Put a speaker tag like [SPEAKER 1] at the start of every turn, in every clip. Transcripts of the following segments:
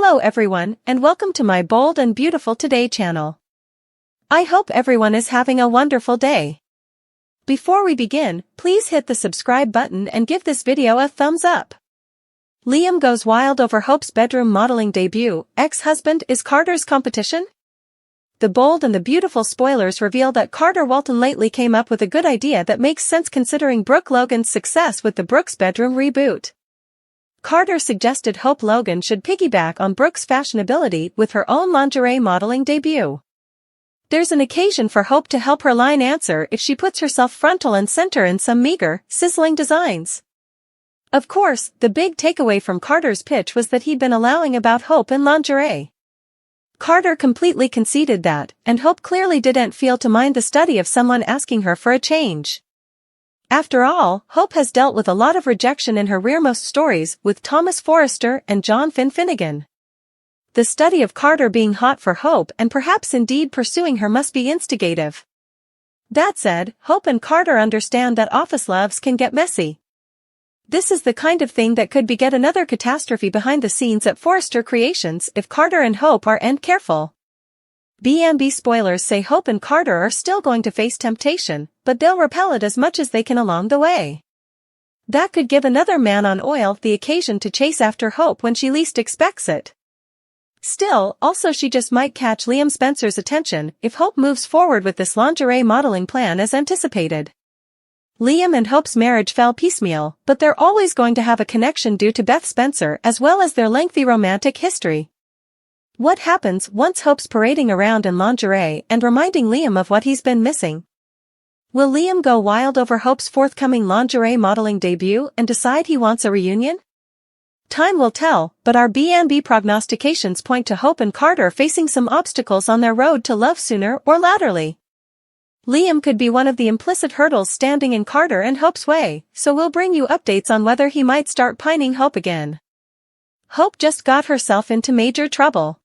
[SPEAKER 1] Hello everyone, and welcome to my Bold and Beautiful Today channel. I hope everyone is having a wonderful day. Before we begin, please hit the subscribe button and give this video a thumbs up. Liam goes wild over Hope's bedroom modeling debut. Ex-husband is Carter's competition? The Bold and the Beautiful spoilers reveal that Carter Walton lately came up with a good idea that makes sense considering Brooke Logan's success with the Brooke's Bedroom reboot. Carter suggested Hope Logan should piggyback on Brooke's fashionability with her own lingerie modeling debut. There's an occasion for Hope to help her line answer if she puts herself frontal and center in some meager, sizzling designs. Of course, the big takeaway from Carter's pitch was that he'd been allowing about Hope in lingerie. Carter completely conceded that, and Hope clearly didn't feel to mind the study of someone asking her for a change. After all, Hope has dealt with a lot of rejection in her rearmost stories with Thomas Forrester and John Finnegan. The study of Carter being hot for Hope and perhaps indeed pursuing her must be instigative. That said, Hope and Carter understand that office loves can get messy. This is the kind of thing that could beget another catastrophe behind the scenes at Forrester Creations if Carter and Hope aren't careful. B&B spoilers say Hope and Carter are still going to face temptation, but they'll repel it as much as they can along the way. That could give another man on oil the occasion to chase after Hope when she least expects it. Still, also she just might catch Liam Spencer's attention if Hope moves forward with this lingerie modeling plan as anticipated. Liam and Hope's marriage fell piecemeal, but they're always going to have a connection due to Beth Spencer as well as their lengthy romantic history. What happens once Hope's parading around in lingerie and reminding Liam of what he's been missing? Will Liam go wild over Hope's forthcoming lingerie modeling debut and decide he wants a reunion? Time will tell, but our B&B prognostications point to Hope and Carter facing some obstacles on their road to love sooner or laterally. Liam could be one of the implicit hurdles standing in Carter and Hope's way, so we'll bring you updates on whether he might start pining Hope again. Hope just got herself into major trouble.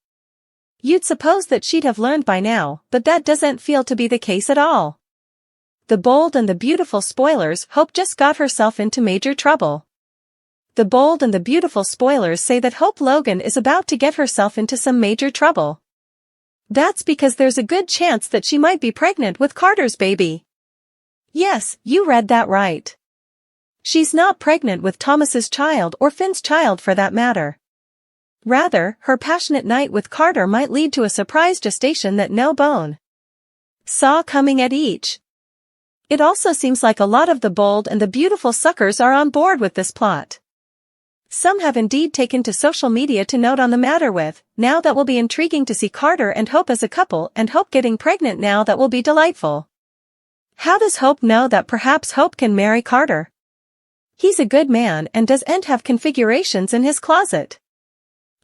[SPEAKER 1] You'd suppose that she'd have learned by now, but that doesn't feel to be the case at all. The Bold and the Beautiful spoilers, Hope just got herself into major trouble. The Bold and the Beautiful spoilers say that Hope Logan is about to get herself into some major trouble. That's because there's a good chance that she might be pregnant with Carter's baby. Yes, you read that right. She's not pregnant with Thomas's child or Finn's child for that matter. Rather, her passionate night with Carter might lead to a surprise gestation that no bone saw coming at each. It also seems like a lot of the Bold and the Beautiful suckers are on board with this plot. Some have indeed taken to social media to note on the matter with, now that will be intriguing to see Carter and Hope as a couple and Hope getting pregnant now that will be delightful. How does Hope know that perhaps Hope can marry Carter? He's a good man and doesn't have configurations in his closet.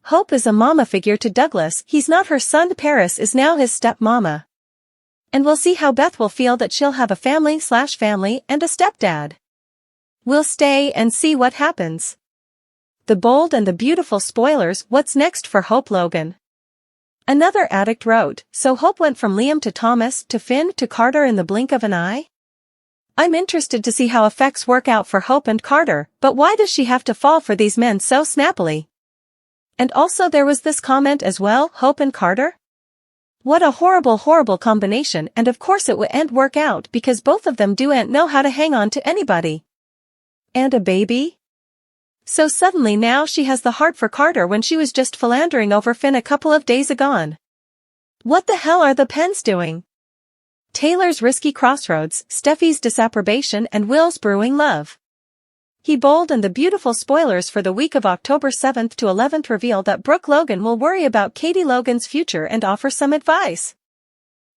[SPEAKER 1] Hope is a mama figure to Douglas, he's not her son. Paris is now his stepmama. And we'll see how Beth will feel that she'll have a family and a stepdad. We'll stay and see what happens. The Bold and the Beautiful spoilers, what's next for Hope Logan? Another addict wrote, so Hope went from Liam to Thomas to Finn to Carter in the blink of an eye? I'm interested to see how effects work out for Hope and Carter, but why does she have to fall for these men so snappily? And also there was this comment as well, Hope and Carter? What a horrible combination, and of course it wouldn't work out because both of them don't know how to hang on to anybody. And a baby? So suddenly now she has the heart for Carter when she was just philandering over Finn a couple of days ago. What the hell are the Pens doing? Taylor's risky crossroads, Steffi's disapprobation and Will's brewing love. The Bold and the Beautiful spoilers for the week of October 7th to 11th reveal that Brooke Logan will worry about Katie Logan's future and offer some advice.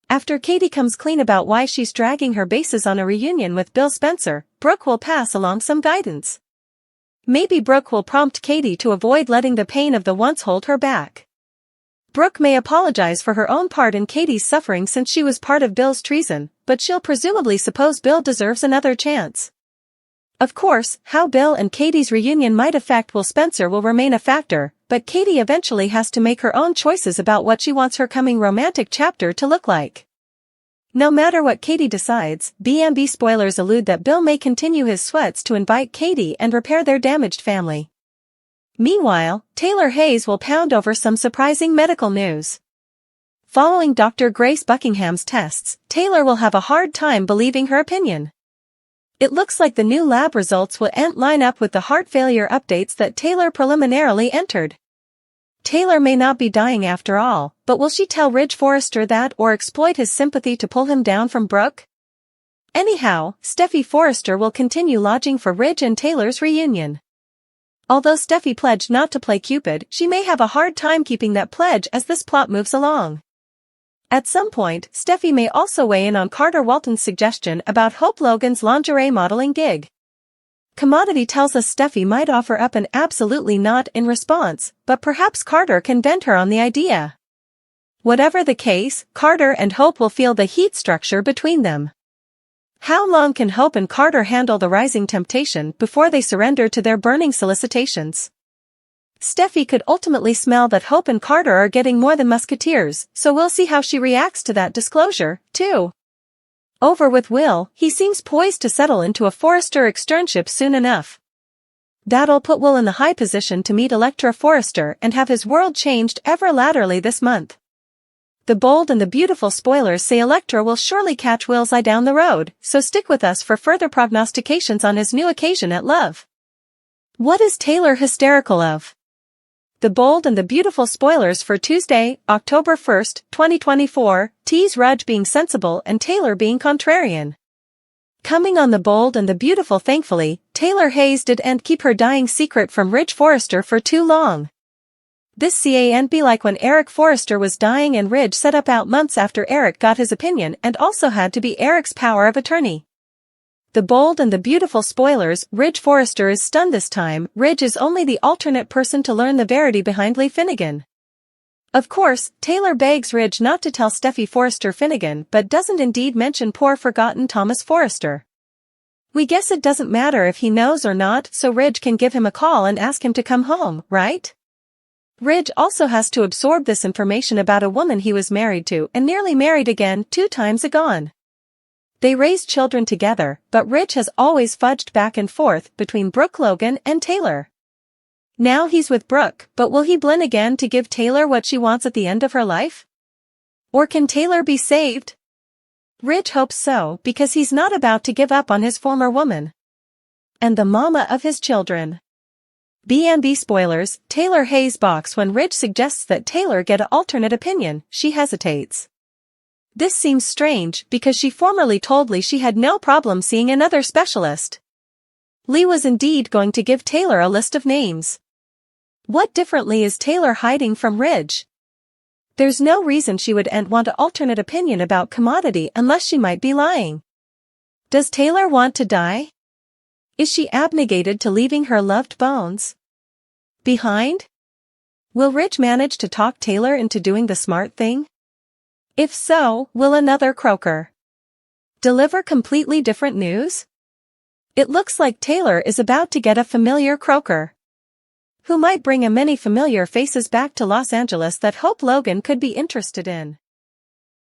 [SPEAKER 1] After Katie comes clean about why she's dragging her bases on a reunion with Bill Spencer, Brooke will pass along some guidance. Maybe Brooke will prompt Katie to avoid letting the pain of the once hold her back. Brooke may apologize for her own part in Katie's suffering since she was part of Bill's treason, but she'll presumably suppose Bill deserves another chance. Of course, how Bill and Katie's reunion might affect Will Spencer will remain a factor, but Katie eventually has to make her own choices about what she wants her coming romantic chapter to look like. No matter what Katie decides, B&B spoilers allude that Bill may continue his sweats to invite Katie and repair their damaged family. Meanwhile, Taylor Hayes will pound over some surprising medical news. Following Dr. Grace Buckingham's tests, Taylor will have a hard time believing her opinion. It looks like the new lab results will line up with the heart failure updates that Taylor preliminarily entered. Taylor may not be dying after all, but will she tell Ridge Forrester that or exploit his sympathy to pull him down from Brooke? Anyhow, Steffy Forrester will continue lodging for Ridge and Taylor's reunion. Although Steffy pledged not to play Cupid, she may have a hard time keeping that pledge as this plot moves along. At some point, Steffy may also weigh in on Carter Walton's suggestion about Hope Logan's lingerie modeling gig. Commodity tells us Steffy might offer up an absolutely not in response, but perhaps Carter can bend her on the idea. Whatever the case, Carter and Hope will feel the heat structure between them. How long can Hope and Carter handle the rising temptation before they surrender to their burning solicitations? Steffy could ultimately smell that Hope and Carter are getting more than musketeers, so we'll see how she reacts to that disclosure, too. Over with Will, he seems poised to settle into a Forrester externship soon enough. That'll put Will in the high position to meet Electra Forrester and have his world changed ever latterly this month. The bold and the beautiful spoilers say Electra will surely catch Will's eye down the road, so stick with us for further prognostications on his new occasion at love. What is Taylor hysterical of? The bold and the beautiful spoilers for Tuesday, October 1st, 2024, tease Rudge being sensible and Taylor being contrarian. Coming on the bold and the beautiful, thankfully, Taylor Hayes didn't keep her dying secret from Ridge Forrester for too long. This can't be like when Eric Forrester was dying and Ridge set up out months after Eric got his opinion and also had to be Eric's power of attorney. The bold and the beautiful spoilers, Ridge Forrester is stunned this time. Ridge is only the alternate person to learn the verity behind Lee Finnegan. Of course, Taylor begs Ridge not to tell Steffy Forrester Finnegan but doesn't indeed mention poor forgotten Thomas Forrester. We guess it doesn't matter if he knows or not, so Ridge can give him a call and ask him to come home, right? Ridge also has to absorb this information about a woman he was married to and nearly married again 2 times agone. They raised children together, but Ridge has always fudged back and forth between Brooke Logan and Taylor. Now he's with Brooke, but will he blend again to give Taylor what she wants at the end of her life? Or can Taylor be saved? Ridge hopes so, because he's not about to give up on his former woman. And the mama of his children. B&B spoilers, Taylor Hayes balks when Ridge suggests that Taylor get an alternate opinion. She hesitates. This seems strange because she formerly told Lee she had no problem seeing another specialist. Lee was indeed going to give Taylor a list of names. What differently is Taylor hiding from Ridge? There's no reason she would want an alternate opinion about Commodity unless she might be lying. Does Taylor want to die? Is she abnegated to leaving her loved bones behind? Will Ridge manage to talk Taylor into doing the smart thing? If so, will another croaker deliver completely different news? It looks like Taylor is about to get a familiar croaker who might bring many familiar faces back to Los Angeles that Hope Logan could be interested in.